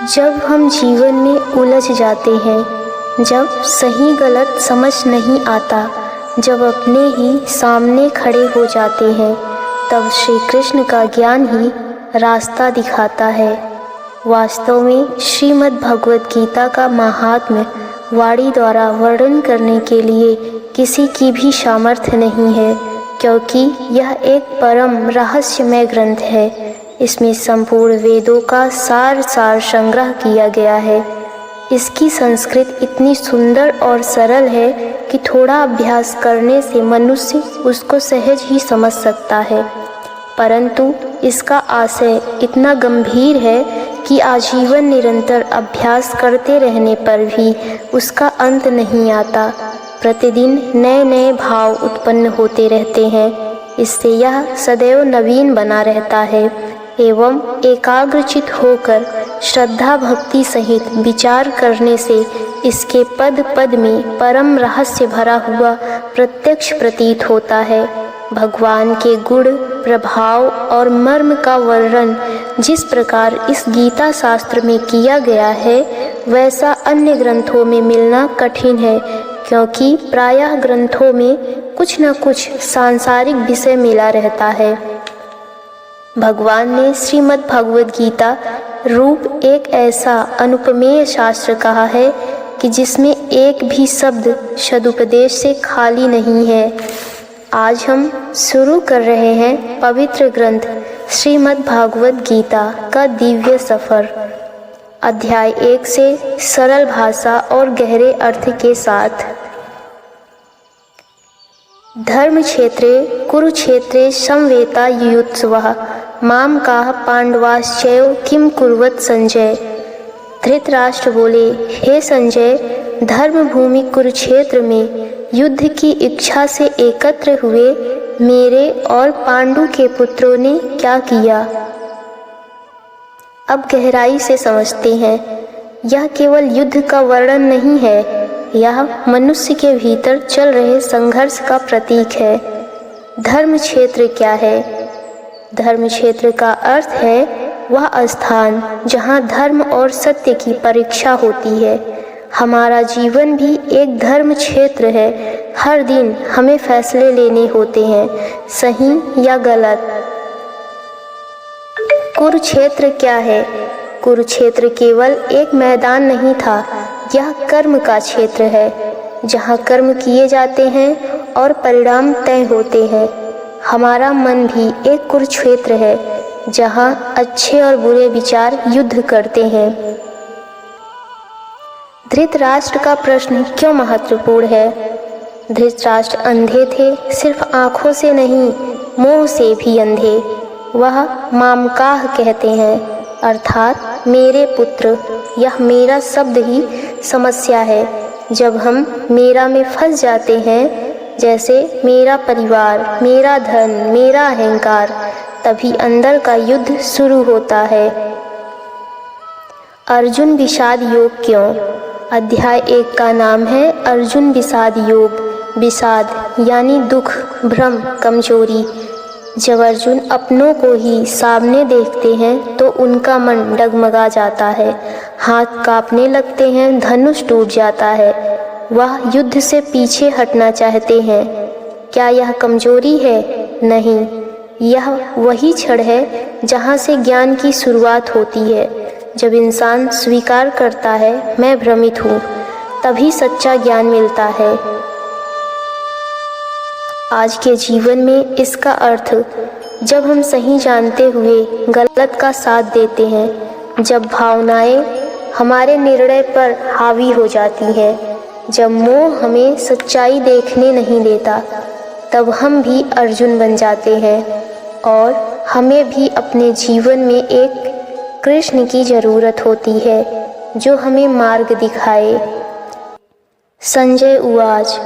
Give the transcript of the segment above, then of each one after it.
जब हम जीवन में उलझ जाते हैं, जब सही गलत समझ नहीं आता, जब अपने ही सामने खड़े हो जाते हैं, तब श्री कृष्ण का ज्ञान ही रास्ता दिखाता है। वास्तव में श्रीमद् भगवद गीता का महात्म्य वाणी द्वारा वर्णन करने के लिए किसी की भी सामर्थ्य नहीं है, क्योंकि यह एक परम रहस्यमय ग्रंथ है। इसमें संपूर्ण वेदों का सार संग्रह किया गया है। इसकी संस्कृत इतनी सुंदर और सरल है कि थोड़ा अभ्यास करने से मनुष्य उसको सहज ही समझ सकता है, परंतु इसका आशय इतना गंभीर है कि आजीवन निरंतर अभ्यास करते रहने पर भी उसका अंत नहीं आता। प्रतिदिन नए नए भाव उत्पन्न होते रहते हैं। इससे यह सदैव नवीन बना रहता है एवं एकाग्रचित होकर श्रद्धा भक्ति सहित विचार करने से इसके पद पद में परम रहस्य भरा हुआ प्रत्यक्ष प्रतीत होता है। भगवान के गुण, प्रभाव और मर्म का वर्णन जिस प्रकार इस गीता शास्त्र में किया गया है, वैसा अन्य ग्रंथों में मिलना कठिन है, क्योंकि प्रायः ग्रंथों में कुछ न कुछ सांसारिक विषय मिला रहता है। भगवान ने श्रीमद् भगवद गीता रूप एक ऐसा अनुपमेय शास्त्र कहा है कि जिसमें एक भी शब्द सदुपदेश से खाली नहीं है। आज हम शुरू कर रहे हैं पवित्र ग्रंथ श्रीमद् भागवत गीता का दिव्य सफर। अध्याय 1 से सरल भाषा और गहरे अर्थ के साथ। धर्म क्षेत्रे कुरुक्षेत्रे समवेता युयुत्सवः माम काह पांडवाश्चैव किम कुर्वत संजय। धृतराष्ट्र बोले, हे संजय, धर्म भूमि कुरुक्षेत्र में युद्ध की इच्छा से एकत्र हुए मेरे और पांडु के पुत्रों ने क्या किया। अब गहराई से समझते हैं। यह केवल युद्ध का वर्णन नहीं है, यह मनुष्य के भीतर चल रहे संघर्ष का प्रतीक है। धर्म क्षेत्र क्या है? धर्म क्षेत्र का अर्थ है वह स्थान जहाँ धर्म और सत्य की परीक्षा होती है। हमारा जीवन भी एक धर्म क्षेत्र है। हर दिन हमें फैसले लेने होते हैं, सही या गलत। कुरुक्षेत्र क्या है? कुरुक्षेत्र केवल एक मैदान नहीं था, यह कर्म का क्षेत्र है, जहाँ कर्म किए जाते हैं और परिणाम तय होते हैं। हमारा मन भी एक कुरुक्षेत्र है, जहाँ अच्छे और बुरे विचार युद्ध करते हैं। धृतराष्ट्र का प्रश्न क्यों महत्वपूर्ण है? धृतराष्ट्र अंधे थे, सिर्फ आँखों से नहीं, मोह से भी अंधे। वह मामकाह कहते हैं, अर्थात मेरे पुत्र। यह मेरा शब्द ही समस्या है। जब हम मेरा में फंस जाते हैं, जैसे मेरा परिवार, मेरा धन, मेरा अहंकार, तभी अंदर का युद्ध शुरू होता है। अर्जुन विषाद योग क्यों? अध्याय 1 का नाम है अर्जुन विषाद योग। विषाद यानी दुख, भ्रम, कमजोरी। जब अर्जुन अपनों को ही सामने देखते हैं तो उनका मन डगमगा जाता है, हाथ कांपने लगते हैं, धनुष टूट जाता है। वह युद्ध से पीछे हटना चाहते हैं। क्या यह कमजोरी है? नहीं, यह वही क्षण है जहाँ से ज्ञान की शुरुआत होती है। जब इंसान स्वीकार करता है मैं भ्रमित हूँ, तभी सच्चा ज्ञान मिलता है। आज के जीवन में इसका अर्थ, जब हम सही जानते हुए गलत का साथ देते हैं, जब भावनाएं हमारे निर्णय पर हावी हो जाती हैं, जब मोह हमें सच्चाई देखने नहीं देता, तब हम भी अर्जुन बन जाते हैं और हमें भी अपने जीवन में एक कृष्ण की ज़रूरत होती है, जो हमें मार्ग दिखाए। संजय उवाच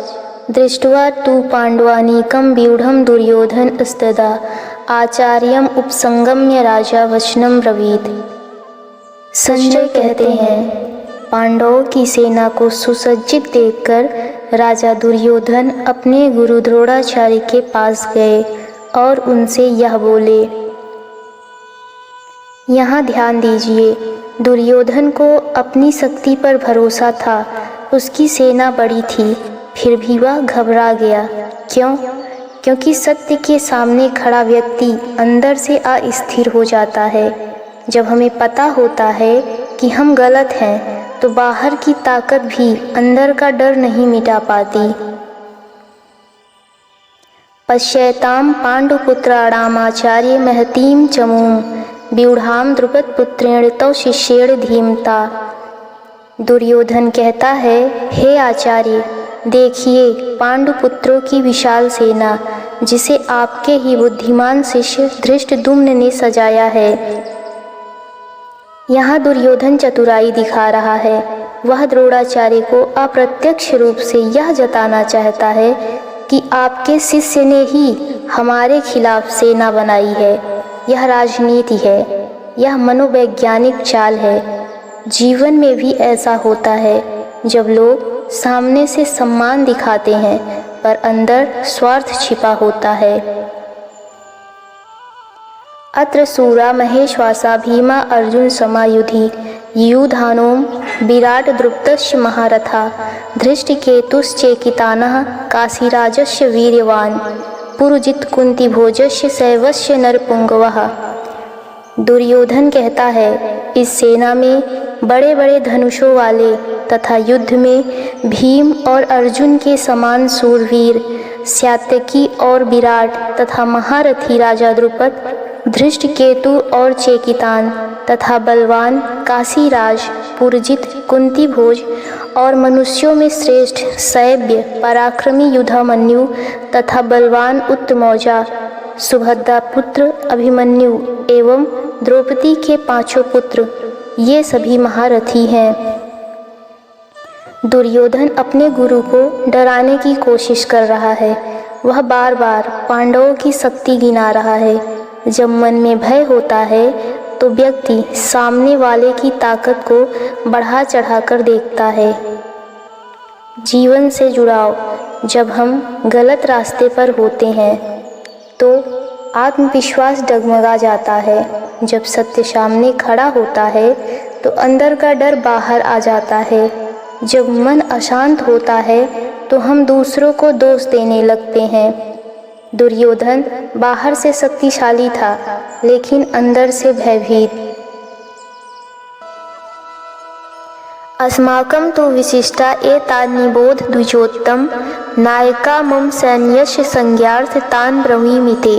दृष्ट्वा तु पांडवानीकं व्यूढ़ं दुर्योधनस्तदा आचार्यम् उपसंगम्य राजा वचनं ब्रवीत। संजय कहते हैं, पांडवों की सेना को सुसज्जित देखकर राजा दुर्योधन अपने गुरु द्रोणाचार्य के पास गए और उनसे यह बोले। यहाँ ध्यान दीजिए, दुर्योधन को अपनी शक्ति पर भरोसा था, उसकी सेना बड़ी थी, फिर भी वह घबरा गया। क्यों? क्योंकि सत्य के सामने खड़ा व्यक्ति अंदर से अस्थिर हो जाता है। जब हमें पता होता है कि हम गलत हैं, तो बाहर की ताकत भी अंदर का डर नहीं मिटा पाती। पश्यैतां पांडुपुत्राणामाचार्य महतीं चमूं व्यूढ़ां द्रुपदपुत्रेण तौ शिष्येण धीमता। दुर्योधन कहता है, हे आचार्य, देखिए पांडुपुत्रों की विशाल सेना, जिसे आपके ही बुद्धिमान शिष्य धृष्टद्युम्न ने सजाया है। यहाँ दुर्योधन चतुराई दिखा रहा है। वह द्रोणाचार्य को अप्रत्यक्ष रूप से यह जताना चाहता है कि आपके शिष्य ने ही हमारे खिलाफ सेना बनाई है। यह राजनीति है, यह मनोवैज्ञानिक चाल है। जीवन में भी ऐसा होता है, जब लोग सामने से सम्मान दिखाते हैं पर अंदर स्वार्थ छिपा होता है। अत्र सूरा महेश्वासा भीमा अर्जुन समायुधि युधानो विराट द्रुपदस्य महारथा धृष्टकेतुश्चेकितानः काशीराजस्य वीर्यवान् पुरुजित कुंती भोजस्य शैवस्य नरपुंगवः। दुर्योधन कहता है, इस सेना में बड़े बड़े धनुषों वाले तथा युद्ध में भीम और अर्जुन के समान सूरवीर, सात्यकी और विराट तथा महारथी राजा द्रुपद, धृष्टकेतु और चेकितान तथा बलवान काशीराज, पुरजित, कुंती भोज और मनुष्यों में श्रेष्ठ सैव्य पराक्रमी युधामन्यु तथा बलवान उत्तमौजा, सुभद्रा पुत्र अभिमन्यु एवं द्रौपदी के 5 पुत्र, ये सभी महारथी हैं। दुर्योधन अपने गुरु को डराने की कोशिश कर रहा है। वह बार बार पांडवों की शक्ति गिना रहा है। जब मन में भय होता है तो व्यक्ति सामने वाले की ताकत को बढ़ा चढ़ाकर देखता है। जीवन से जुड़ाव, जब हम गलत रास्ते पर होते हैं तो आत्मविश्वास डगमगा जाता है। जब सत्य सामने खड़ा होता है तो अंदर का डर बाहर आ जाता है। जब मन अशांत होता है तो हम दूसरों को दोष देने लगते हैं। दुर्योधन बाहर से शक्तिशाली था, लेकिन अंदर से भयभीत। अस्माकं तु विशिष्टा एतान्निबोध द्विजोत्तम नायका मम सैन्यस्य संज्ञार्थ तान् ब्रवीमि ते।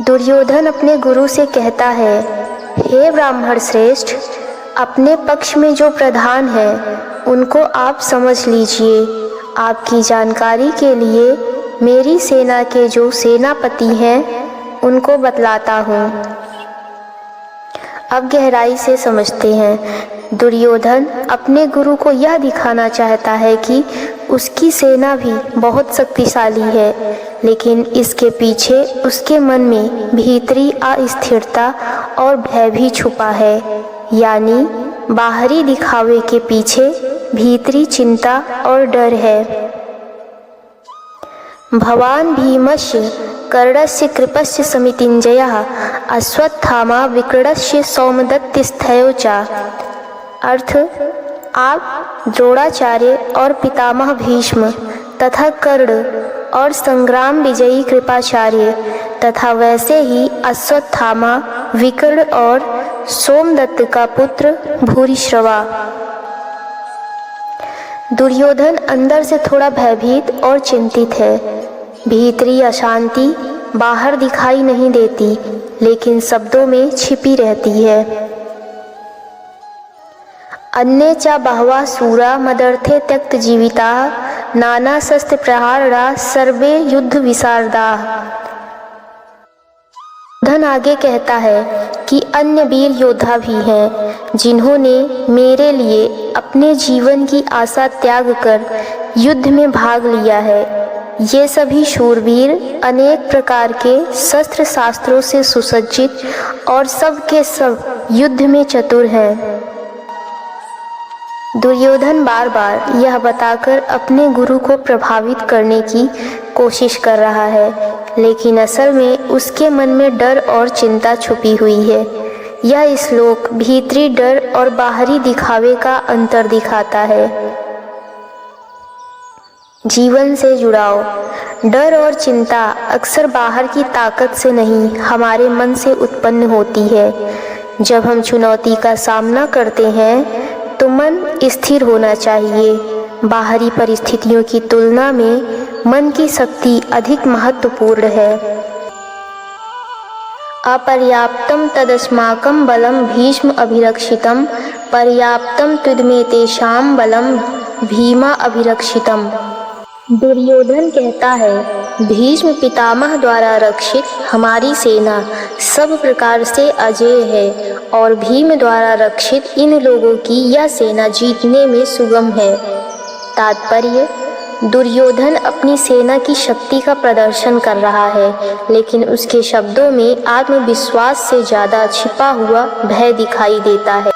दुर्योधन अपने गुरु से कहता है, हे ब्राह्मण श्रेष्ठ, अपने पक्ष में जो प्रधान है उनको आप समझ लीजिए। आपकी जानकारी के लिए मेरी सेना के जो सेनापति हैं उनको बतलाता हूँ। अब गहराई से समझते हैं। दुर्योधन अपने गुरु को यह दिखाना चाहता है कि उसकी सेना भी बहुत शक्तिशाली है, लेकिन इसके पीछे उसके मन में भीतरी अस्थिरता और भय भी छुपा है। यानी बाहरी दिखावे के पीछे भीतरी चिंता और डर है। भवान भीमस्य कर्णस्य कृपस्य समितिञ्जयः अश्वत्थामा विकटस्य सौमदत्तिस्थयो च। अर्थ, आप द्रोणाचार्य और पितामह भीष्म तथा कर्ण और संग्राम विजयी कृपाचार्य तथा वैसे ही अश्वत्थामा, विकर्ण और सोमदत्त का पुत्र भूरिश्रवा। दुर्योधन अंदर से थोड़ा भयभीत और चिंतित है। भीतरी अशांति बाहर दिखाई नहीं देती, लेकिन शब्दों में छिपी रहती है। अन्ये च बहवः शूरा मदर्थे त्यक्त जीविता नाना शस्त्र प्रहारा सर्वे युद्ध विशारदा। धन आगे कहता है कि अन्य वीर योद्धा भी हैं, जिन्होंने मेरे लिए अपने जीवन की आशा त्याग कर युद्ध में भाग लिया है। ये सभी शूरवीर अनेक प्रकार के शस्त्र शास्त्रों से सुसज्जित और सब के सब युद्ध में चतुर हैं। दुर्योधन बार बार यह बताकर अपने गुरु को प्रभावित करने की कोशिश कर रहा है, लेकिन असल में उसके मन में डर और चिंता छुपी हुई है। यह श्लोक भीतरी डर और बाहरी दिखावे का अंतर दिखाता है। जीवन से जुड़ाव। डर और चिंता अक्सर बाहर की ताकत से नहीं, हमारे मन से उत्पन्न होती है। जब हम चुनौती का सामना करते हैं तो मन स्थिर होना चाहिए। बाहरी परिस्थितियों की तुलना में मन की शक्ति अधिक महत्वपूर्ण है। अपर्याप्तं तदस्माकं बलं भीष्म अभिरक्षितं, पर्याप्तं त्विदमेतेषां बलं भीमा अभिरक्षितम्। दुर्योधन कहता है, भीष्म पितामह द्वारा रक्षित हमारी सेना सब प्रकार से अजेय है और भीम द्वारा रक्षित इन लोगों की यह सेना जीतने में सुगम है। तात्पर्य: दुर्योधन अपनी सेना की शक्ति का प्रदर्शन कर रहा है, लेकिन उसके शब्दों में आत्मविश्वास से ज़्यादा छिपा हुआ भय दिखाई देता है।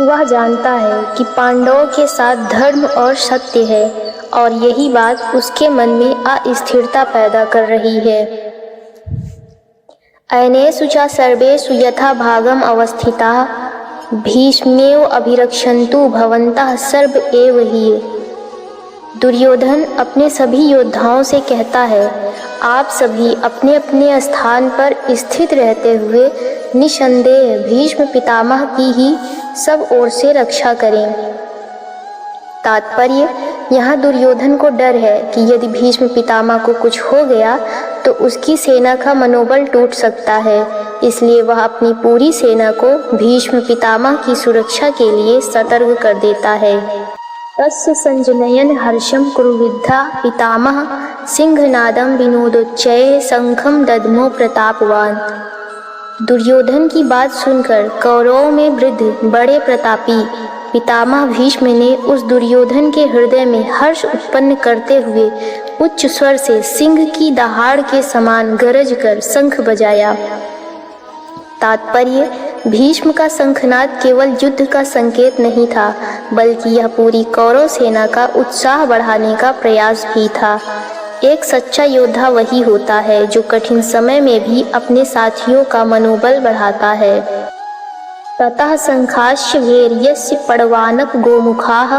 वह जानता है कि पांडवों के साथ धर्म और सत्य है और यही बात उसके मन में अस्थिरता पैदा कर रही है। अनेषु च सर्वेषु यथा भागम अवस्थिताः भीष्मेव अभिरक्षन्तु भवन्तः सर्व एव हि। दुर्योधन अपने सभी योद्धाओं से कहता है, आप सभी अपने अपने स्थान पर स्थित रहते हुए निसंदेह भीष्म पितामह की ही सब ओर से रक्षा करें। तात्पर्य: यहाँ दुर्योधन को डर है कि यदि भीष्म पितामह को कुछ हो गया तो उसकी सेना का मनोबल टूट सकता है, इसलिए वह अपनी पूरी सेना को भीष्म पितामह की सुरक्षा के लिए सतर्क कर देता है। तस्य संजनयन् हर्षं कुरुवृद्धा पितामह सिंहनादं विनोदोच्चैः शंखं दद्मो प्रतापवान। दुर्योधन की बात सुनकर कौरवों में वृद्ध बड़े प्रतापी पितामह भीष्म ने उस दुर्योधन के हृदय में हर्ष उत्पन्न करते हुए उच्च स्वर से सिंह की दहाड़ के समान गरज कर शंख बजाया। तात्पर्य: भीष्म का शंखनाद केवल युद्ध का संकेत नहीं था, बल्कि यह पूरी कौरव सेना का उत्साह बढ़ाने का प्रयास भी था। एक सच्चा योद्धा वही होता है जो कठिन समय में भी अपने साथियों का मनोबल बढ़ाता है। ततः शंखाश्च भैर्यस्य पड़वानक गोमुखाः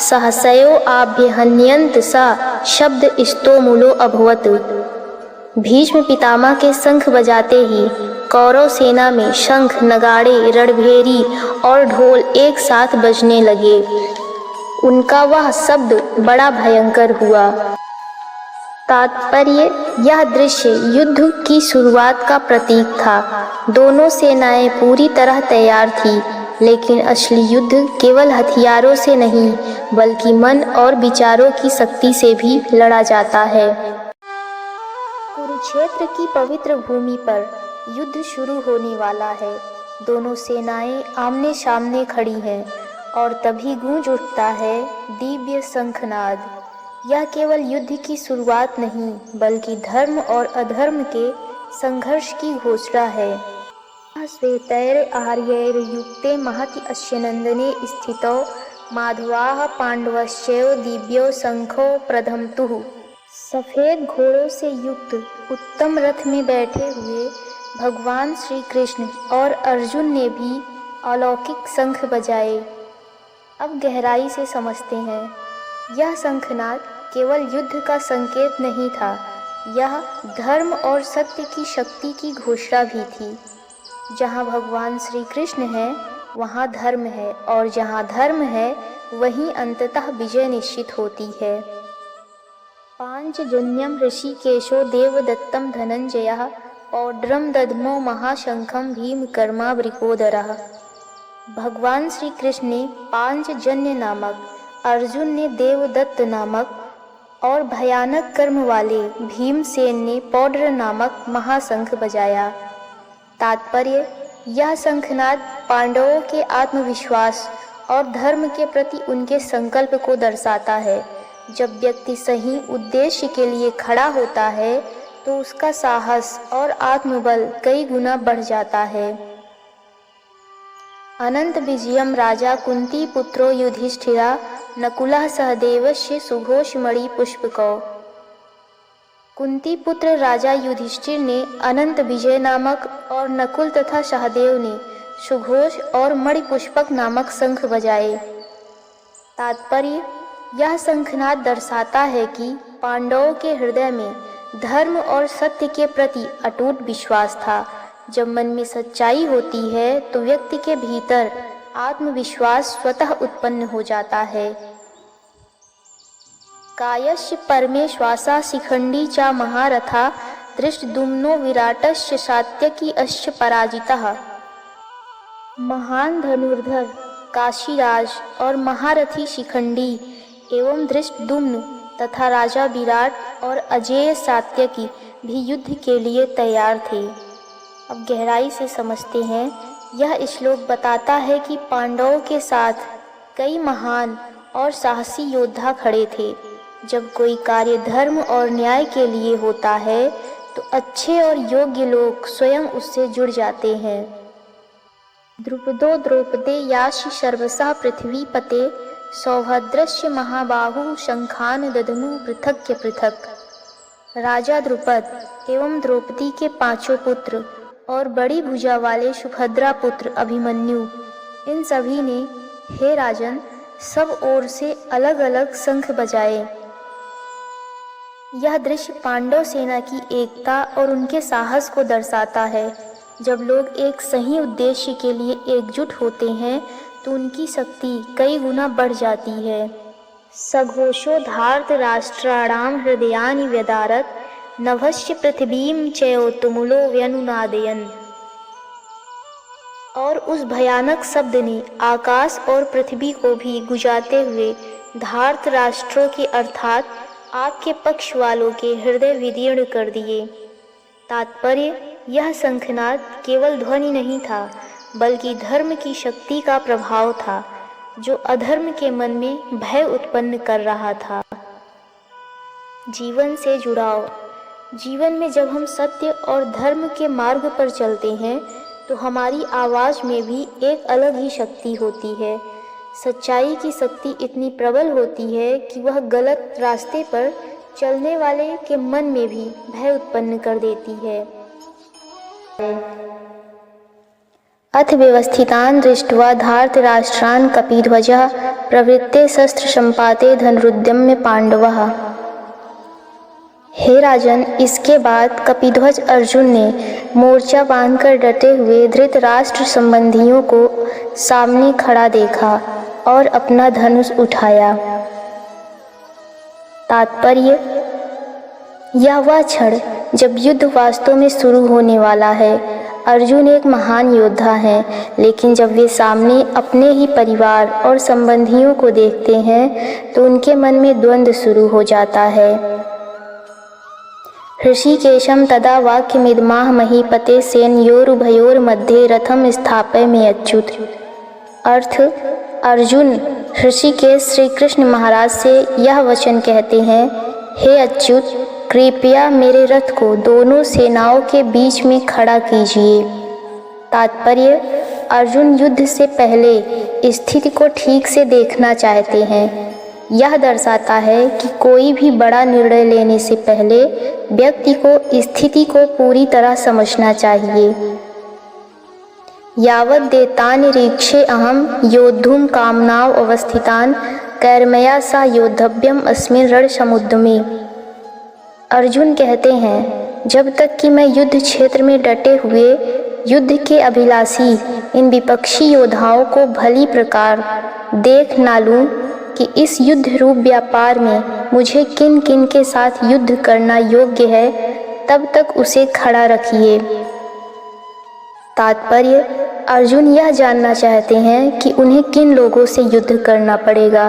सहसयो आभ्यहन्यन्त सा शब्द स्तोमूलो अभवत्। भीष्म पितामह के शंख बजाते ही कौरव सेना में शंख, नगाड़े, रणभेरी और ढोल एक साथ बजने लगे। उनका वह शब्द बड़ा भयंकर हुआ। तात्पर्य: यह दृश्य युद्ध की शुरुआत का प्रतीक था। दोनों सेनाएं पूरी तरह तैयार थी, लेकिन असली युद्ध केवल हथियारों से नहीं, बल्कि मन और विचारों की शक्ति से भी लड़ा जाता है। कुरुक्षेत्र की पवित्र भूमि पर युद्ध शुरू होने वाला है। दोनों सेनाएं आमने सामने खड़ी हैं और तभी गूंज उठता है दिव्य शंखनाद। यह केवल युद्ध की शुरुआत नहीं, बल्कि धर्म और अधर्म के संघर्ष की घोषणा है। श्वेतैर आर्यैर्युक्ते महति अस्य नंदने स्थितौ माधवाः पांडवश्चैव दिव्यो शंखो प्रधमतुः। सफेद घोड़ों से युक्त उत्तम रथ में बैठे हुए भगवान श्री कृष्ण और अर्जुन ने भी अलौकिक शंख बजाए। अब गहराई से समझते हैं, यह शंखनाद केवल युद्ध का संकेत नहीं था, यह धर्म और सत्य की शक्ति की घोषणा भी थी। जहाँ भगवान श्री कृष्ण है वहाँ धर्म है, और जहाँ धर्म है वहीं अंततः विजय निश्चित होती है। पांचजन्यम ऋषिकेशो देवदत्तम धनंजयः पौड्रम दद्मो महाशंखम भीमकर्मा वृकोदरः। भगवान श्री कृष्ण ने पांचजन्य नामक, अर्जुन ने देवदत्त नामक और भयानक कर्म वाले भीमसेन ने पौड्र नामक महाशंख बजाया। तात्पर्य: यह शंखनाद पांडवों के आत्मविश्वास और धर्म के प्रति उनके संकल्प को दर्शाता है। जब व्यक्ति सही उद्देश्य के लिए खड़ा होता है तो उसका साहस और आत्मबल कई गुना बढ़ जाता है। अनंत विजयम राजा कुंती पुत्रो युधिष्ठिरा नकुलः सहदेवस्य सुघोषमणि पुष्पकौ। कुंती पुत्र राजा युधिष्ठिर ने अनंत विजय नामक और नकुल तथा सहदेव ने सुघोष और मणिपुष्पक नामक शंख बजाए। तात्पर्य, यह शंखनाद दर्शाता है कि पांडवों के हृदय में धर्म और सत्य के प्रति अटूट विश्वास था। जब मन में सच्चाई होती है तो व्यक्ति के भीतर आत्मविश्वास स्वतः उत्पन्न हो जाता है। कायस्य परमेश्वासा शिखंडी चा महारथा धृष्टद्युम्नो विराटस्य सात्यकी अश्च पराजितः। महान धनुर्धर काशीराज और महारथी शिखंडी एवं धृष्टद्युम्न तथा राजा विराट और अजेय सात्यकी भी युद्ध के लिए तैयार थे। अब गहराई से समझते हैं। यह श्लोक बताता है कि पांडवों के साथ कई महान और साहसी योद्धा खड़े थे। जब कोई कार्य धर्म और न्याय के लिए होता है तो अच्छे और योग्य लोग स्वयं उससे जुड़ जाते हैं। द्रुपदो द्रौपदे याशि सर्वशः पृथ्वीपते सौभद्रस्य महाबाहु शंखान दधमु पृथक के पृथक। राजा द्रुपद एवं द्रौपदी के पांचों पुत्र और बड़ी भुजा वाले सुभद्रा पुत्र अभिमन्यु, इन सभी ने हे राजन सब ओर से अलग अलग शंख बजाए। यह दृश्य पांडव सेना की एकता और उनके साहस को दर्शाता है। जब लोग एक सही उद्देश्य के लिए एकजुट होते हैं तो उनकी शक्ति कई गुना बढ़ जाती है। सघोषो धार्त राष्ट्राणाम हृदयानि व्यदारत नभस्य पृथ्वीं चयोतुमुलो व्यनुनादयन्। और उस भयानक शब्द ने आकाश और पृथ्वी को भी गुजाते हुए धार्त राष्ट्रों के अर्थात आपके पक्ष वालों के हृदय विदीर्ण कर दिए। तात्पर्य, यह शंखनाद केवल ध्वनि नहीं था बल्कि धर्म की शक्ति का प्रभाव था जो अधर्म के मन में भय उत्पन्न कर रहा था। जीवन से जुड़ाव। जीवन में जब हम सत्य और धर्म के मार्ग पर चलते हैं तो हमारी आवाज़ में भी एक अलग ही शक्ति होती है। सच्चाई की शक्ति इतनी प्रबल होती है कि वह गलत रास्ते पर चलने वाले के मन में भी भय उत्पन्न कर देती है। अथ व्यवस्थितान् दृष्ट्वा धार्तराष्ट्रान् कपिध्वजः प्रवृत्ते शस्त्र संपाते धनुरुद्यम्य पांडवः। हे राजन, इसके बाद कपिध्वज अर्जुन ने मोर्चा बांधकर डटे हुए धृतराष्ट्र संबंधियों को सामने खड़ा देखा और अपना धनुष उठाया। तात्पर्य, यह वह क्षण जब युद्ध वास्तव में शुरू होने वाला है। अर्जुन एक महान योद्धा हैं, लेकिन जब वे सामने अपने ही परिवार और संबंधियों को देखते हैं तो उनके मन में द्वंद्व शुरू हो जाता है। ऋषिकेशम तदा वाक्यमिदमाह महीपते सेनयोरुभयोर्मध्ये रथम स्थापयामि अच्युत। अर्थ, अर्जुन ऋषिकेश श्री कृष्ण महाराज से यह वचन कहते हैं, हे अच्युत, कृपया मेरे रथ को दोनों सेनाओं के बीच में खड़ा कीजिए। तात्पर्य, अर्जुन युद्ध से पहले स्थिति को ठीक से देखना चाहते हैं। यह दर्शाता है कि कोई भी बड़ा निर्णय लेने से पहले व्यक्ति को स्थिति को पूरी तरह समझना चाहिए। यावत् देतानिरीक्षे अहम योद्धुम कामनाव अवस्थितान कैर्मया सा योद्धव्यम अस्मिन् रणसमुद्यमे। अर्जुन कहते हैं, जब तक कि मैं युद्ध क्षेत्र में डटे हुए युद्ध के अभिलाषी इन विपक्षी योद्धाओं को भली प्रकार देख ना लूं कि इस युद्ध रूप व्यापार में मुझे किन किन के साथ युद्ध करना योग्य है, तब तक उसे खड़ा रखिए। तात्पर्य, अर्जुन यह जानना चाहते हैं कि उन्हें किन लोगों से युद्ध करना पड़ेगा।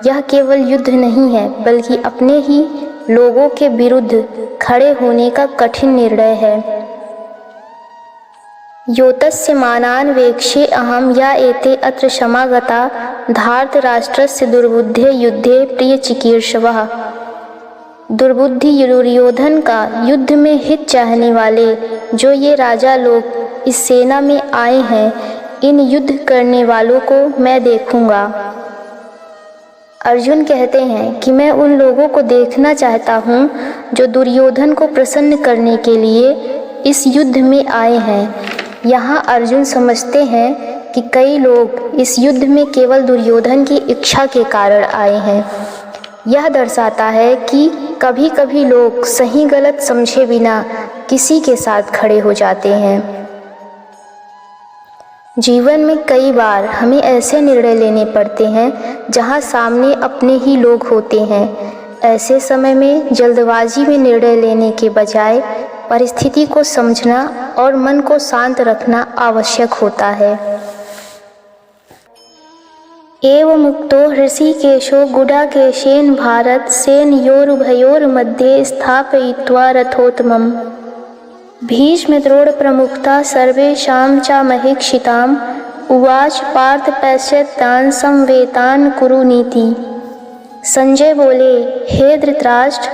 यह केवल युद्ध नहीं है बल्कि अपने ही लोगों के विरुद्ध खड़े होने का कठिन निर्णय है। योतस्य मानान् वेक्षे अहम या एते अत्र समागता धार्तराष्ट्रस्य दुर्बुद्धे युद्धे प्रिय चिकीर्षवः। दुर्बुद्धि दुर्योधन का युद्ध में हित चाहने वाले जो ये राजा लोग इस सेना में आए हैं, इन युद्ध करने वालों को मैं देखूंगा। अर्जुन कहते हैं कि मैं उन लोगों को देखना चाहता हूँ जो दुर्योधन को प्रसन्न करने के लिए इस युद्ध में आए हैं। यहाँ अर्जुन समझते हैं कि कई लोग इस युद्ध में केवल दुर्योधन की इच्छा के कारण आए हैं। यह दर्शाता है कि कभी कभी लोग सही गलत समझे बिना किसी के साथ खड़े हो जाते हैं। जीवन में कई बार हमें ऐसे निर्णय लेने पड़ते हैं जहां सामने अपने ही लोग होते हैं। ऐसे समय में जल्दबाजी में निर्णय लेने के बजाय परिस्थिति को समझना और मन को शांत रखना आवश्यक होता है। एवं मुक्तो हृषिकेशो गुडाकेशेन भारत सेनयोरुभयोर्मध्ये स्थापयित्वा रथोत्तमम् भीष्मद्रोण प्रमुखता सर्वेषां च महीक्षिताम् उवाच पार्थ पश्यतान् संवेतान् कुरुनीति। संजय बोले, हे धृतराष्ट्र,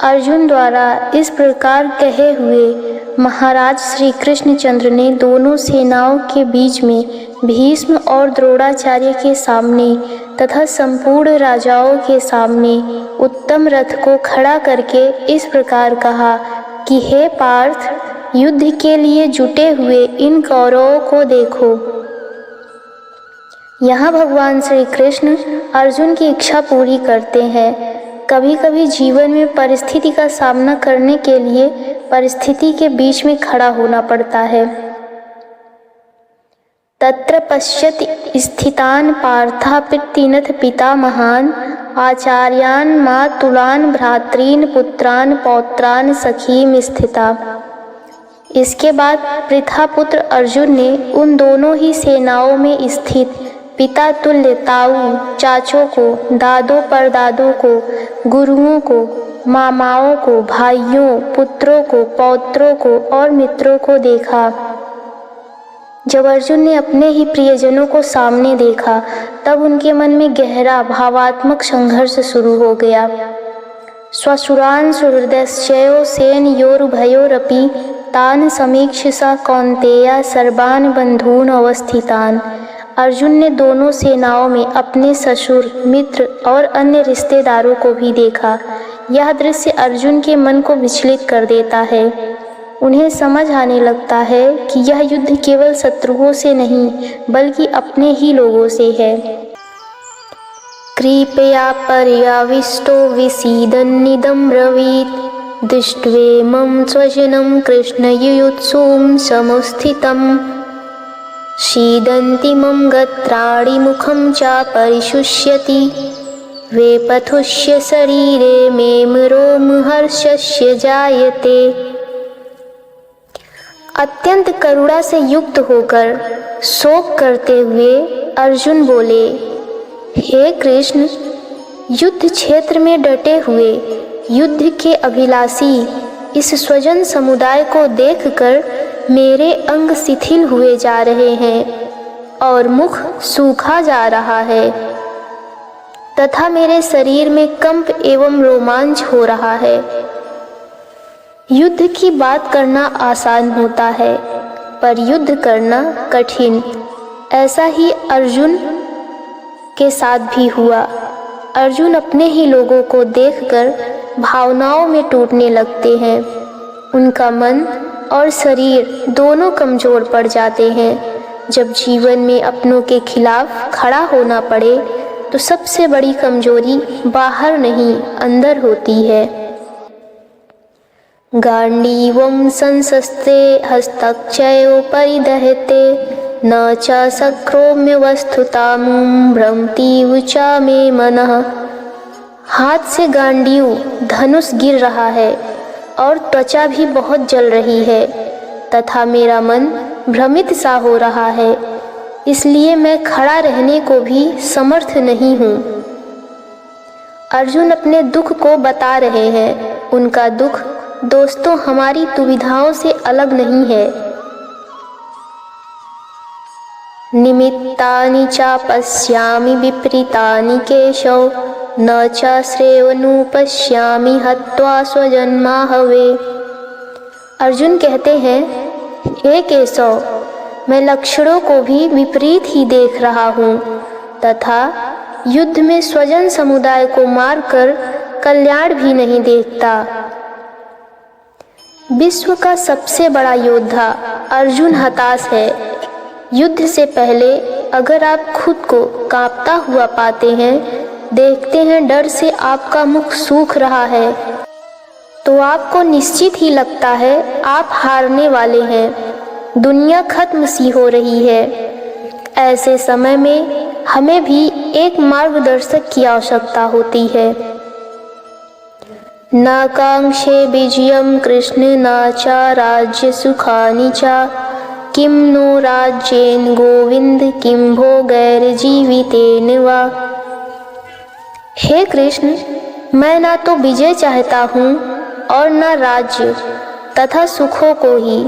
अर्जुन द्वारा इस प्रकार कहे हुए महाराज श्री कृष्णचंद्र ने दोनों सेनाओं के बीच में भीष्म और द्रोणाचार्य के सामने तथा संपूर्ण राजाओं के सामने उत्तम रथ को खड़ा करके इस प्रकार कहा कि हे पार्थ, युद्ध के लिए जुटे हुए इन कौरवों को देखो। यहाँ भगवान श्री कृष्ण अर्जुन की इच्छा पूरी करते हैं। कभी कभी जीवन में परिस्थिति का सामना करने के लिए परिस्थिति के बीच में खड़ा होना पड़ता है। तत्र पश्यति स्थितान् पार्था पितृनथ पितामहान् आचार्यान् मातुलान् भ्रातॄन् पुत्रान् पौत्रान् सखीं स्थिता। इसके बाद पृथापुत्र अर्जुन ने उन दोनों ही सेनाओं में स्थित पिता तुल्य ताऊ चाचों को, दादों परदादों को, गुरुओं को, मामाओं को, भाइयों, पुत्रों को, पौत्रों को और मित्रों को देखा। जब अर्जुन ने अपने ही प्रियजनों को सामने देखा तब उनके मन में गहरा भावात्मक संघर्ष शुरू हो गया। स्वसुरान् सुहृदश्चयो सेनयोरुभयोरपि तान् समीक्ष्य स कौन्तेय सर्वान् बन्धून् अवस्थितान्। अर्जुन ने दोनों सेनाओं में अपने ससुर, मित्र और अन्य रिश्तेदारों को भी देखा। यह दृश्य अर्जुन के मन को विचलित कर देता है। उन्हें समझ आने लगता है कि यह युद्ध केवल शत्रुओं से नहीं बल्कि अपने ही लोगों से है। कृपया पर्याविष्टो विसीदन्निदं ब्रवीत् दृष्ट्वेमं स्वजनं कृष्णयुयुत्सुं समुस्थितम् शीदन्तिमं गत्राणि मुखं च परिशुष्यति वेपथुष्य शरीरे मे रोमहर्षस्य जायते। अत्यंत करुणा से युक्त होकर शोक करते हुए अर्जुन बोले, हे कृष्ण, युद्ध क्षेत्र में डटे हुए युद्ध के अभिलाषी इस स्वजन समुदाय को देखकर मेरे अंग शिथिल हुए जा रहे हैं और मुख सूखा जा रहा है तथा मेरे शरीर में कंप एवं रोमांच हो रहा है। युद्ध की बात करना आसान होता है पर युद्ध करना कठिन। ऐसा ही अर्जुन के साथ भी हुआ। अर्जुन अपने ही लोगों को देखकर भावनाओं में टूटने लगते हैं। उनका मन और शरीर दोनों कमज़ोर पड़ जाते हैं। जब जीवन में अपनों के खिलाफ खड़ा होना पड़े तो सबसे बड़ी कमजोरी बाहर नहीं अंदर होती है। गांडीवं संसस्ते हस्तक्षयो परिदहते न च सक्रोम्य वस्तुतामुं भ्रमति च मे मनः। हाथ से गांडीव धनुष गिर रहा है और त्वचा भी बहुत जल रही है तथा मेरा मन भ्रमित सा हो रहा है, इसलिए मैं खड़ा रहने को भी समर्थ नहीं हूँ। अर्जुन अपने दुख को बता रहे हैं। उनका दुख दोस्तों हमारी दुविधाओं से अलग नहीं है। निमित्तानि च पश्यामि विपरीतानि केशव न च श्रेयोनुपश्यामि हत्वा स्वजन्माहवे। अर्जुन कहते हैं, हे केशव, मैं लक्षणों को भी विपरीत ही देख रहा हूँ तथा युद्ध में स्वजन समुदाय को मारकर कल्याण भी नहीं देखता। विश्व का सबसे बड़ा योद्धा अर्जुन हताश है। युद्ध से पहले अगर आप खुद को कांपता हुआ पाते हैं, देखते हैं डर से आपका मुख सूख रहा है, तो आपको निश्चित ही लगता है आप हारने वाले हैं, दुनिया खत्म सी हो रही है। ऐसे समय में हमें भी एक मार्गदर्शक की आवश्यकता होती है। न कांक्षे विजयम कृष्ण न च राज्य सुखानि च, किम नो राज्येन गोविंद किम भोगैर्जीवितेन वा। हे कृष्ण, मैं ना तो विजय चाहता हूँ और न राज्य तथा सुखों को ही।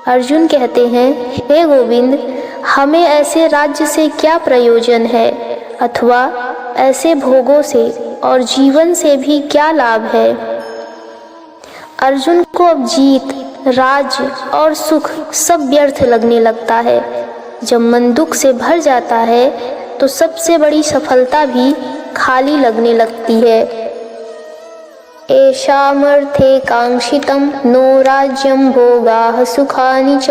अर्जुन कहते हैं, हे गोविंद, हमें ऐसे राज्य से क्या प्रयोजन है अथवा ऐसे भोगों से और जीवन से भी क्या लाभ है। अर्जुन को अब जीत, राज्य और सुख सब व्यर्थ लगने लगता है। जब मन दुख से भर जाता है तो सबसे बड़ी सफलता भी खाली लगने लगती है। एषामर्थे कांक्षितं नो राज्यं भोगाः सुखानि च,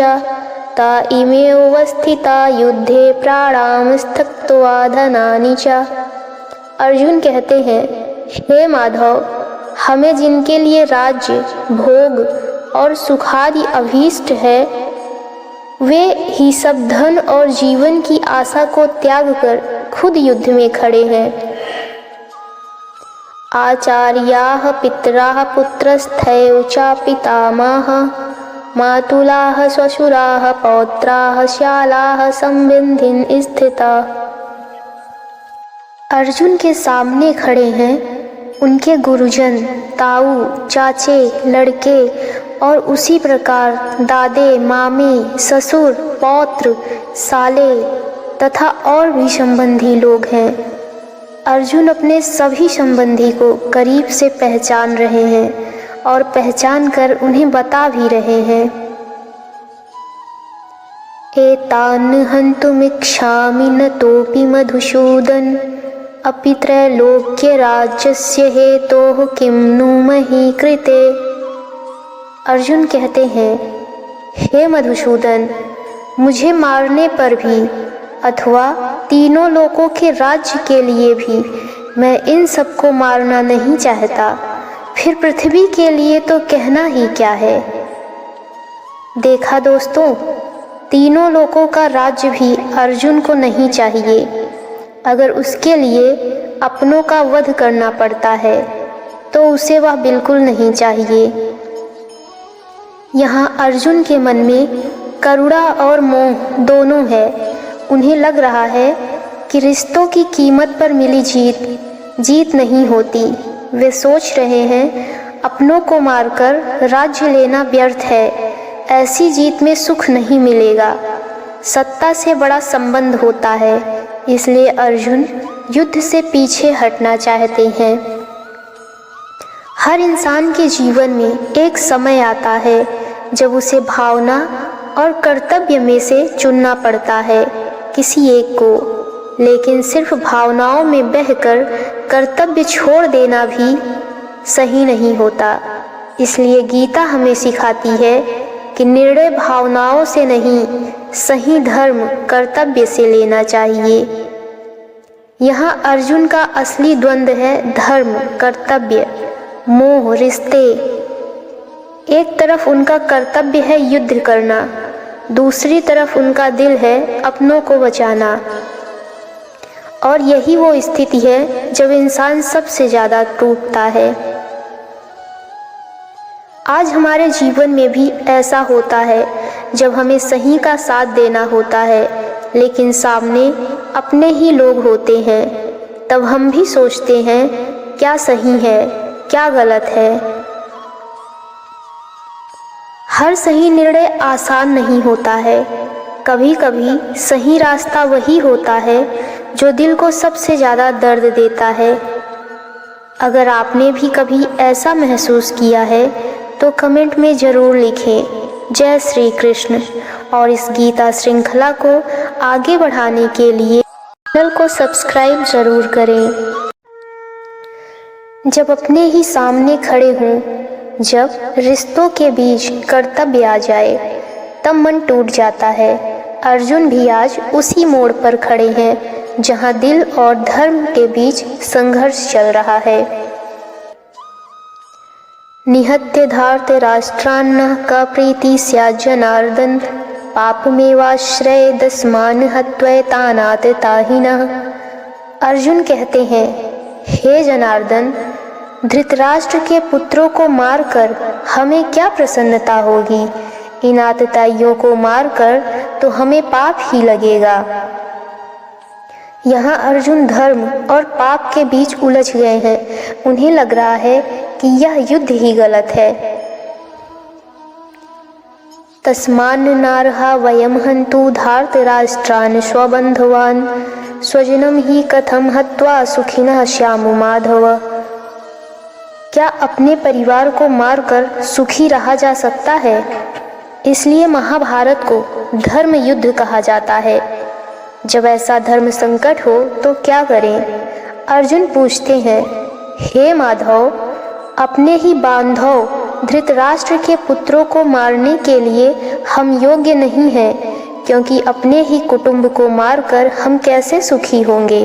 ता इमेव स्थिता युद्धे प्राणां त्यक्त्वा धनानि च। अर्जुन कहते हैं, हे माधव, हमें जिनके लिए राज्य, भोग और सुखादि अभीष्ट है, वे ही सब धन और जीवन की आशा को त्याग कर खुद युद्ध में खड़े हैं। आचार्याः पितराः पुत्रस्थैव च पितामहः, मातुलाः श्वशुराः पौत्राः श्यालाः संविन्धिं स्थिता। अर्जुन के सामने खड़े हैं उनके गुरुजन, ताऊ, चाचे, लड़के और उसी प्रकार दादे, मामे, ससुर, पौत्र, साले तथा और भी संबंधी लोग हैं। अर्जुन अपने सभी संबंधी को करीब से पहचान रहे हैं और पहचान कर उन्हें बता भी रहे हैं। एतान् हन्तुमिच्छामि न तोऽपि मधुसूदन, अपि त्रैलोक्य राज्यस्य हेतोः किं नु मही कृते। अर्जुन कहते हैं, हे मधुसूदन, मुझे मारने पर भी अथवा तीनों लोकों के राज्य के लिए भी मैं इन सबको मारना नहीं चाहता, फिर पृथ्वी के लिए तो कहना ही क्या है। देखा दोस्तों, तीनों लोकों का राज्य भी अर्जुन को नहीं चाहिए। अगर उसके लिए अपनों का वध करना पड़ता है तो उसे वह बिल्कुल नहीं चाहिए। यहाँ अर्जुन के मन में करुणा और मोह दोनों है। उन्हें लग रहा है कि रिश्तों की कीमत पर मिली जीत नहीं होती। वे सोच रहे हैं अपनों को मारकर राज्य लेना व्यर्थ है, ऐसी जीत में सुख नहीं मिलेगा। सत्ता से बड़ा संबंध होता है, इसलिए अर्जुन युद्ध से पीछे हटना चाहते हैं। हर इंसान के जीवन में एक समय आता है जब उसे भावना और कर्तव्य में से चुनना पड़ता है किसी एक को, लेकिन सिर्फ भावनाओं में बहकर कर्तव्य छोड़ देना भी सही नहीं होता। इसलिए गीता हमें सिखाती है कि निर्णय भावनाओं से नहीं, सही धर्म कर्तव्य से लेना चाहिए। यहाँ अर्जुन का असली द्वंद्व है धर्म, कर्तव्य, मोह, रिश्ते। एक तरफ उनका कर्तव्य है युद्ध करना, दूसरी तरफ उनका दिल है अपनों को बचाना। और यही वो स्थिति है जब इंसान सबसे ज़्यादा टूटता है। आज हमारे जीवन में भी ऐसा होता है जब हमें सही का साथ देना होता है, लेकिन सामने अपने ही लोग होते हैं। तब हम भी सोचते हैं क्या सही है, क्या गलत है। हर सही निर्णय आसान नहीं होता है। कभी कभी सही रास्ता वही होता है जो दिल को सबसे ज़्यादा दर्द देता है। अगर आपने भी कभी ऐसा महसूस किया है तो कमेंट में ज़रूर लिखें। जय श्री कृष्ण। और इस गीता श्रृंखला को आगे बढ़ाने के लिए चैनल को सब्सक्राइब जरूर करें। जब अपने ही सामने खड़े हों, जब रिश्तों के बीच कर्तव्य आ जाए, तब मन टूट जाता है। अर्जुन भी आज उसी मोड़ पर खड़े हैं जहां दिल और धर्म के बीच संघर्ष चल रहा है। निहत्य धार्त राष्ट्रान्न का प्रीति स्यात् जनार्दन, पापमेवाश्रय दस्मान हत्वैतानात ताहिनः। अर्जुन कहते हैं, हे जनार्दन, धृतराष्ट्र के पुत्रों को मारकर हमें क्या प्रसन्नता होगी? इन आतताइयों को मारकर तो हमें पाप ही लगेगा। यहाँ अर्जुन धर्म और पाप के बीच उलझ गए हैं। उन्हें लग रहा है कि यह युद्ध ही गलत है। तस्मान्न नार्हा वयम हन्तु धार्तराष्ट्रान् स्वबन्धवान्, स्वजनं हि कथं हत्वा सुखिनः स्याम माधव। क्या अपने परिवार को मारकर सुखी रहा जा सकता है? इसलिए महाभारत को धर्म युद्ध कहा जाता है। जब ऐसा धर्म संकट हो तो क्या करें? अर्जुन पूछते हैं, हे माधव, अपने ही बांधव धृतराष्ट्र के पुत्रों को मारने के लिए हम योग्य नहीं हैं, क्योंकि अपने ही कुटुंब को मारकर हम कैसे सुखी होंगे?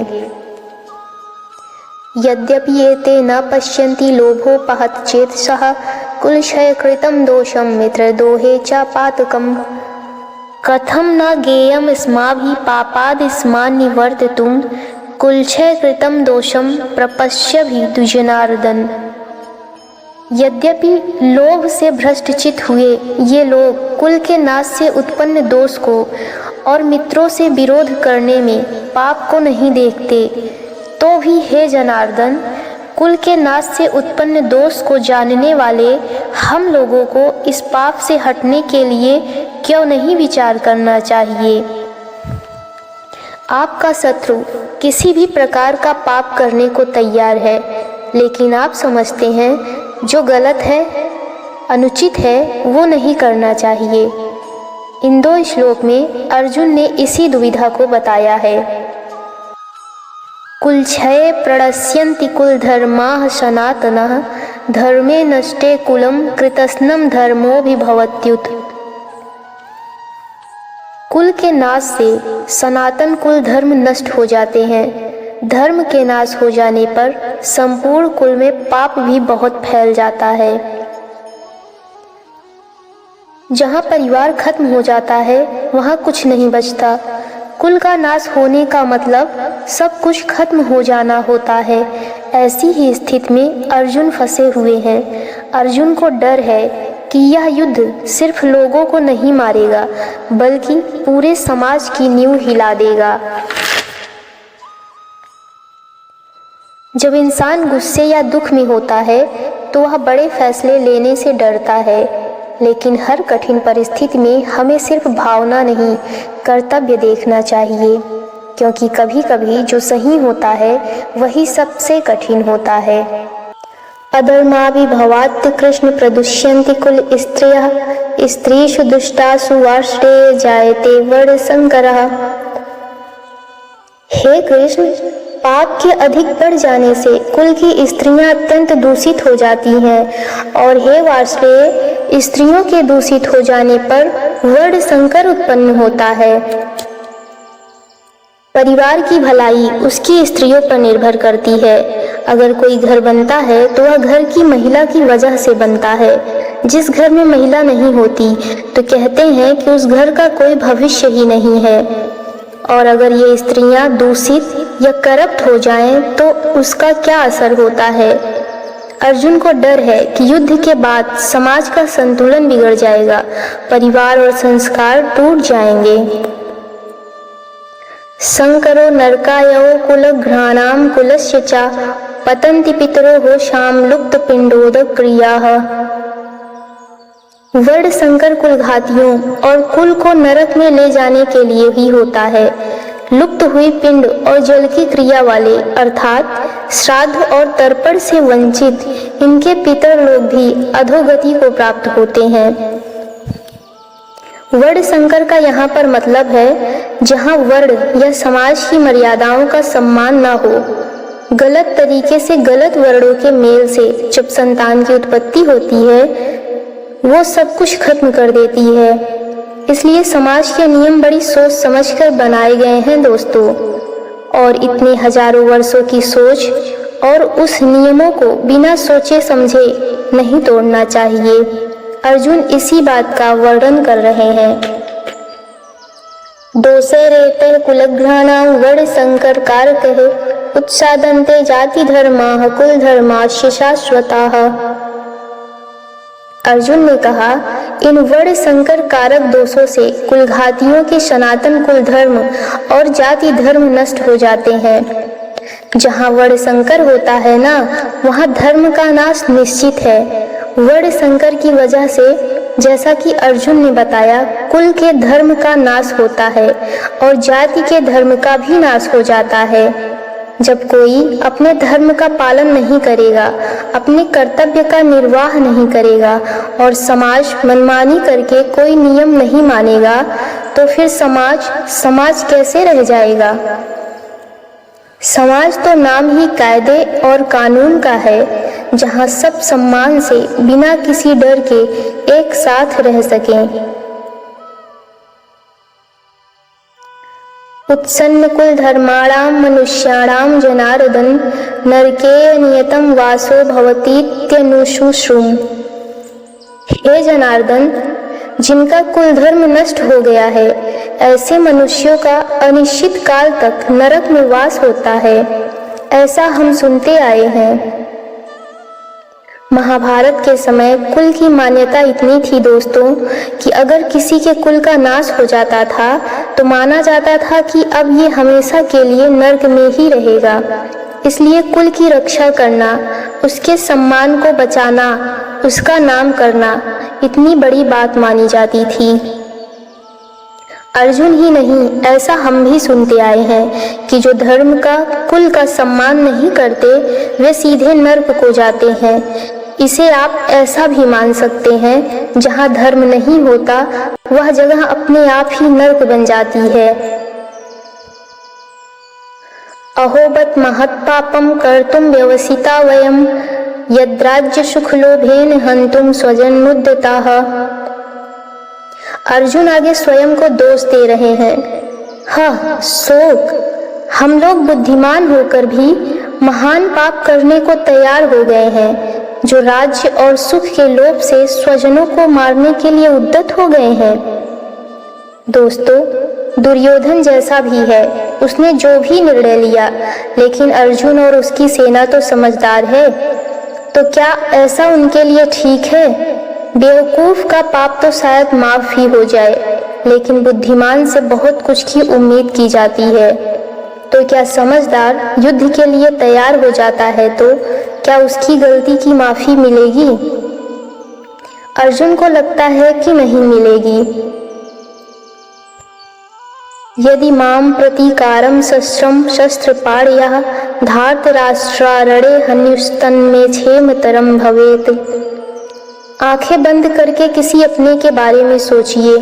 यद्यपि एते न पश्यन्ति लोभोपहत चेतसः, कुलक्षय कृतं दोषं मित्रद्रोहे च पातकम्। कथं न गेयम् अस्माभिः पापादस्मान् निवर्तितुं, कुलक्षय कृतं दोषं प्रपश्यभिः जनार्दन। यद्यपि लोभ से भ्रष्टचित हुए ये लोग कुल के नाश से उत्पन्न दोष को और मित्रों से विरोध करने में पाप को नहीं देखते, तो भी हे जनार्दन, कुल के नाश से उत्पन्न दोष को जानने वाले हम लोगों को इस पाप से हटने के लिए क्यों नहीं विचार करना चाहिए? आपका शत्रु किसी भी प्रकार का पाप करने को तैयार है, लेकिन आप समझते हैं जो गलत है, अनुचित है, वो नहीं करना चाहिए। इन दो श्लोक में अर्जुन ने इसी दुविधा को बताया है। कुलक्षये प्रणश्यन्ति कुलधर्माः सनातनः, धर्मे नष्टे कुलं कृतस्नं धर्मोऽभिभवत्युत। कुल के नाश से सनातन कुल धर्म नष्ट हो जाते हैं। धर्म के नाश हो जाने पर संपूर्ण कुल में पाप भी बहुत फैल जाता है। जहाँ परिवार खत्म हो जाता है वहाँ कुछ नहीं बचता। कुल का नाश होने का मतलब सब कुछ खत्म हो जाना होता है। ऐसी ही स्थिति में अर्जुन फंसे हुए हैं। अर्जुन को डर है कि यह युद्ध सिर्फ लोगों को नहीं मारेगा, बल्कि पूरे समाज की नींव हिला देगा। जब इंसान गुस्से या दुख में होता है तो वह बड़े फैसले लेने से डरता है, लेकिन हर कठिन परिस्थिति में हमें सिर्फ भावना नहीं, कर्तव्य देखना चाहिए, क्योंकि कभी कभी जो सही होता है वही सबसे कठिन होता है। अधर्माभिभवात् कृष्ण प्रदुष्यन्ति कुल स्त्रियः, स्त्रीषु दुष्टासु वार्ष्णेय जायते वर्णशंकरः। हे कृष्ण, पाप के अधिक बढ़ जाने से कुल की स्त्रियां अत्यंत दूषित हो जाती हैं, और हे वार्ष्णेय, स्त्रियों के दूषित हो जाने पर वर्ण संकर उत्पन्न होता है। परिवार की भलाई उसकी स्त्रियों पर निर्भर करती है। अगर कोई घर बनता है तो वह घर की महिला की वजह से बनता है। जिस घर में महिला नहीं होती तो कहते हैं कि उस घर का कोई भविष्य ही नहीं है। और अगर ये स्त्रियां दूषित या करप्ट हो जाएं तो उसका क्या असर होता है? अर्जुन को डर है कि युद्ध के बाद समाज का संतुलन बिगड़ जाएगा, परिवार और संस्कार टूट जाएंगे। संकरो नरकायौ कुलघ्राणां कुलस्य च, पतन्ति पितरो शाम लुप्त पिंडोदक क्रियाः। वर्ण संकर कुलघातियों और कुल को नरक में ले जाने के लिए ही होता है। लुप्त हुई पिंड और जल की क्रिया वाले अर्थात श्राद्ध और तर्पण से वंचित इनके पितर लोग भी अधोगति को प्राप्त होते हैं। वर्ण संकर का यहाँ पर मतलब है जहाँ वर्ण या समाज की मर्यादाओं का सम्मान ना हो। गलत तरीके से गलत वर्णों के मेल से जब संतान की उत्पत्ति होती है वो सब कुछ खत्म कर देती है। इसलिए समाज के नियम बड़ी सोच समझकर बनाए गए हैं दोस्तों, और इतने हजारों वर्षों की सोच और उस नियमों को बिना सोचे समझे नहीं तोड़ना चाहिए। अर्जुन इसी बात का वर्णन कर रहे हैं। दोषे रेते कुलघ्राणां वर्ण संकर कारकः उत्सादन्ते जाति धर्माः कुल धर्माश्च शाश्वताः। अर्जुन ने कहा, इन वर्ण संकर कारक दोषों से कुलघातियों के सनातन कुल धर्म और जाति धर्म नष्ट हो जाते हैं। जहाँ वर्ण संकर होता है ना, वहाँ धर्म का नाश निश्चित है। वर्ण संकर की वजह से, जैसा कि अर्जुन ने बताया, कुल के धर्म का नाश होता है और जाति के धर्म का भी नाश हो जाता है। जब कोई अपने धर्म का पालन नहीं करेगा, अपने कर्तव्य का निर्वाह नहीं करेगा और समाज मनमानी करके कोई नियम नहीं मानेगा, तो फिर समाज कैसे रह जाएगा। समाज तो नाम ही कायदे और कानून का है, जहाँ सब सम्मान से बिना किसी डर के एक साथ रह सकें। उत्सन्न कुल धर्माणां मनुष्याणां जनार्दन नरके नियतं वासो भवतीत्यनुशुश्रुम। हे जनार्दन, जिनका कुल धर्म नष्ट हो गया है, ऐसे मनुष्यों का अनिश्चित काल तक नरक में वास होता है, ऐसा हम सुनते आए हैं। महाभारत के समय कुल की मान्यता इतनी थी दोस्तों कि अगर किसी के कुल का नाश हो जाता था तो माना जाता था कि अब ये हमेशा के लिए नर्क में ही रहेगा। इसलिए कुल की रक्षा करना, उसके सम्मान को बचाना, उसका नाम करना इतनी बड़ी बात मानी जाती थी। अर्जुन ही नहीं, ऐसा हम भी सुनते आए हैं कि जो धर्म का कुल का सम्मान नहीं करते वे सीधे नर्क को जाते हैं। इसे आप ऐसा भी मान सकते हैं, जहाँ धर्म नहीं होता वह जगह अपने आप ही नर्क बन जाती है। अहोबत महत्पापम कर्तुम व्यवसिता वयम यद्राज्य सुख लोभेन हंतुम स्वजन्मुद्यताः। अर्जुन आगे स्वयं को दोष दे रहे हैं। हाँ, शोक, हम लोग बुद्धिमान होकर भी महान पाप करने को तैयार हो गए हैं, जो राज्य और सुख के लोभ से स्वजनों को मारने के लिए उद्यत हो गए हैं। दोस्तों, दुर्योधन जैसा भी है, उसने जो भी निर्णय लिया, लेकिन अर्जुन और उसकी सेना तो समझदार है, तो क्या ऐसा उनके लिए ठीक है? बेवकूफ का पाप तो शायद माफ ही हो जाए, लेकिन बुद्धिमान से बहुत कुछ की उम्मीद की जाती है। तो क्या समझदार युद्ध के लिए तैयार हो जाता है तो क्या उसकी गलती की माफी मिलेगी? अर्जुन को लगता है कि नहीं मिलेगी। यदि माम प्रतीकारम शस्त्रम शस्त्रपाणयः धार्तराष्ट्रारणे हन्युस्तन्मे क्षेमतरम भवेत्। आंखें बंद करके किसी अपने के बारे में सोचिए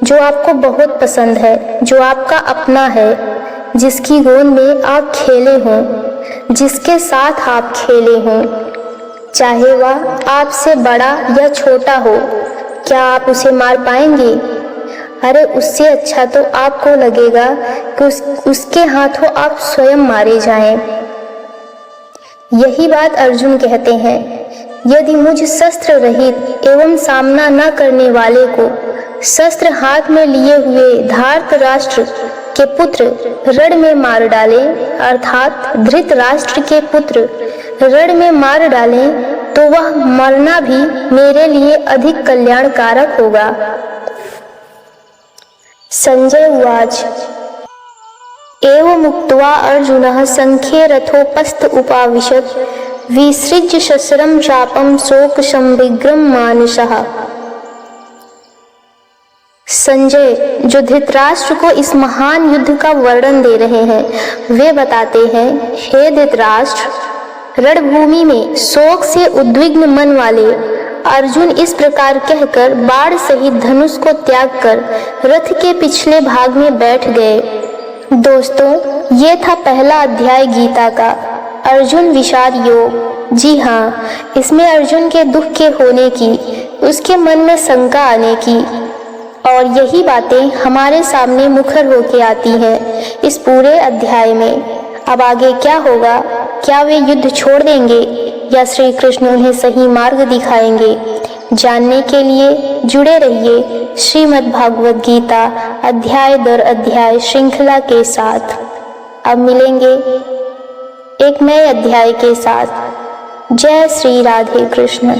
जो आपको बहुत पसंद है, जो आपका अपना है, जिसकी गोद में आप खेले हों, जिसके साथ आप खेले हों, चाहे वह आपसे बड़ा या छोटा हो। क्या आप उसे मार पाएंगे? अरे उससे अच्छा तो आपको लगेगा कि उसके हाथों आप स्वयं मारे जाएं। यही बात अर्जुन कहते हैं। यदि मुझ शस्त्र रहित एवं सामना न करने वाले को शस्त्र हाथ में लिए हुए धार्तराष्ट्र के पुत्र रण में मार डाले, अर्थात धृतराष्ट्र के पुत्र रण में मार डाले, तो वह मरना भी मेरे लिए अधिक कल्याणकारक होगा। संजय उवाच। एवमुक्त्वा अर्जुनः संख्ये रथोपस्थ उपाविशत् विसृज्य शस्त्रं चापं शोकसंविग्नं मानसः। संजय, जो धृतराष्ट्र को इस महान युद्ध का वर्णन दे रहे हैं, वे बताते हैं, हे धृतराष्ट्र, रणभूमि में शोक से उद्विग्न मन वाले अर्जुन इस प्रकार कहकर बाण सहित धनुष को त्याग कर रथ के पिछले भाग में बैठ गए। दोस्तों, ये था पहला अध्याय गीता का, अर्जुन विषाद योग। जी हाँ, इसमें अर्जुन के दुख के होने की, उसके मन में शंका आने की और यही बातें हमारे सामने मुखर होके आती हैं इस पूरे अध्याय में। अब आगे क्या होगा? क्या वे युद्ध छोड़ देंगे या श्री कृष्ण उन्हें सही मार्ग दिखाएंगे? जानने के लिए जुड़े रहिए श्रीमद् भागवत गीता अध्याय दर अध्याय श्रृंखला के साथ। अब मिलेंगे एक नए अध्याय के साथ। जय श्री राधे कृष्ण।